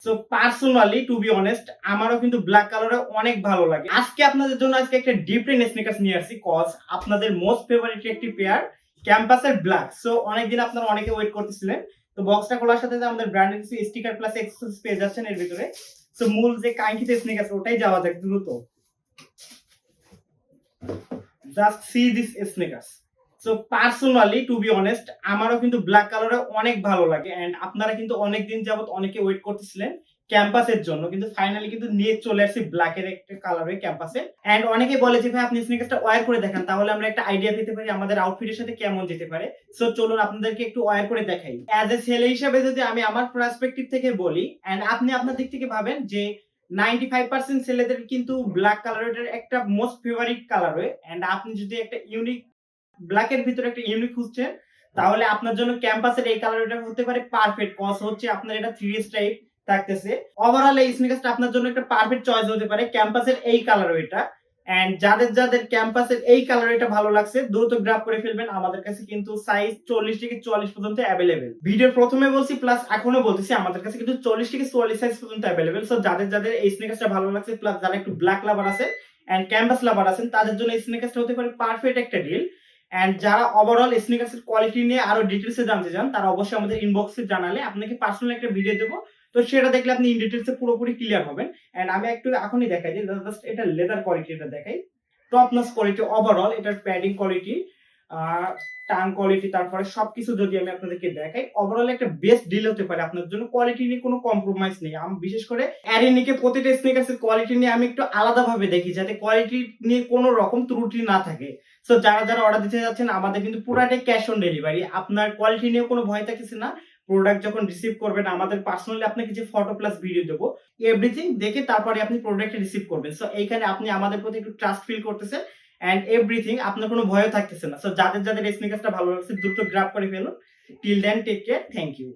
So personally to be honest আমারও কিন্তু black কালারটা অনেক ভালো লাগে। আজকে আপনাদের জন্য একটা ডিফারেন্ট স্নিকার্স নিয়ে আসছি কজ আপনাদের মোস্ট ফেভারিট একটি পেয়ার ক্যাম্পাসের ব্ল্যাক। সো অনেকদিন আপনারা অনেকে ওয়েট করতেছিলেন। তো বক্সটা খোলার সাথে আমাদের ব্র্যান্ডের কিছু স্টিকার প্লাস এক্সেসরিজ পেয়ে যাচ্ছেন এর ভিতরে। সো মূল যে কাঙ্ক্ষিত স্নিকার্স ওটাই যাওয়া যাক দ্রুত। Just see this sneakers. So personally to be honest আমারও কিন্তু ব্ল্যাক কালারটা অনেক ভালো লাগে এন্ড আপনারা কিন্তু অনেকদিন যাবত অনেকে ওয়েট করতেছিলেন ক্যাম্পাসের জন্য, কিন্তু ফাইনালি কিন্তু নিয়ে চলে আসছি ব্ল্যাক এর একটা কালারে ক্যাম্পাসে। এন্ড অনেকে বলে যে ভাই আপনি স্নিকার্সটা ওয়্যার করে দেখান তাহলে আমরা একটা আইডিয়া পেতে পারি আমাদের আউটফিটের সাথে কেমন যেতে পারে। সো চলুন আপনাদেরকে একটু ওয়্যার করে দেখাই। অ্যাজ এ ছেলে হিসেবে যদি আমি আমার পার্সপেক্টিভ থেকে বলি এন্ড আপনি আপনার দিক থেকে ভাবেন যে 95% ছেলেদের কিন্তু ব্ল্যাক কালারের একটা মোস্ট ফেভারিট কালার হয় এন্ড আপনি যদি একটা ইউনিক ব্ল্যাক এর ভিতরে একটা ইউনিক খুঁজছেন তাহলে আপনার জন্য ক্যাম্পাসের এই কালারটা হতে পারে পারফেক্ট কজ হচ্ছে আপনার এটা 3S টাইপ থাকতেছে। ওভারঅল এই স্নিকার্সটা আপনার জন্য একটা পারফেক্ট চয়েস হতে পারে ক্যাম্পাসের এই কালার এটা। এন্ড যাদের যাদের ক্যাম্পাসের এই কালার এটা ভালো লাগছে দ্রুত গ্র্যাব করে ফেলবেন। আমাদের কাছে কিন্তু সাইজ 40 থেকে 44 পর্যন্ত अवेलेबल। ভিডিওর প্রথমে বলছি প্লাস এখনো বলতেছি আমাদের কাছে কিন্তু 40 থেকে 44 সাইজ পর্যন্ত अवेलेबल। সো যাদের যাদের এই স্নিকার্সটা ভালো লাগছে প্লাস যারা একটু ব্ল্যাক লাভার আছে এন্ড ক্যাম্পাস লাভার আছেন তাদের জন্য এই স্নিকার্সটা হতে পারে পারফেক্ট একটা ডিল। এন্ড যারা ওভারঅল স্নিকার্সের কোয়ালিটি নিয়ে আরো ডিটেইলসে জানতে চান তারা অবশ্যই আমাদের ইনবক্সে জানালে আপনাকে পার্সোনাল একটা ভিডিও দেব। তো সেটা দেখলে আপনি ইন ডিটেইলসে পুরোপুরি ক্লিয়ার হবেন। এন্ড আমি একটু এখনই দেখাই যে জাস্ট এটা লেদার কোয়ালিটিটা দেখাই। টপ নচ কোয়ালিটি ওভারঅল এটার প্যাডিং কোয়ালিটি, টাং কোয়ালিটি, তারপরে সবকিছু যদি আমি আপনাদেরকে দেখাই ওভারঅল একটা বেস্ট ডিল হতে পারে আপনার জন্য। কোয়ালিটি নিয়ে কোনো কম্প্রোমাইজ নেই। আমি বিশেষ করে অ্যারেনিকে প্রতিটা স্নিকার্সের কোয়ালিটি নিয়ে আমি একটু আলাদাভাবে দেখি যাতে কোয়ালিটি নিয়ে কোনো রকম ত্রুটি না থাকে। সো যারা যারা অর্ডার দিতে যাচ্ছেন আমাদের কিন্তু পুরাটাই ক্যাশ অন ডেলিভারি। আপনার কোয়ালিটি নিয়ে কোনো ভয় থাকতেছে না। প্রোডাক্ট যখন রিসিভ করবেন আমাদের পার্সোনালি আপনাকে যে ফটো প্লাস ভিডিও দেবো এভরিথিং দেখে তারপরে আপনি প্রোডাক্টটা রিসিভ করবেন। সো এইখানে আপনি আমাদের প্রতি একটু ট্রাস্ট ফিল করতেছেন এন্ড এভরিথিং আপনার কোনো ভয়ও থাকতেছে না। সো যাদের যাদের এই স্নিকার্সটা ভালো লাগছে দ্রুত গ্র্যাব করে ফেলুন। Till then take care, thank you.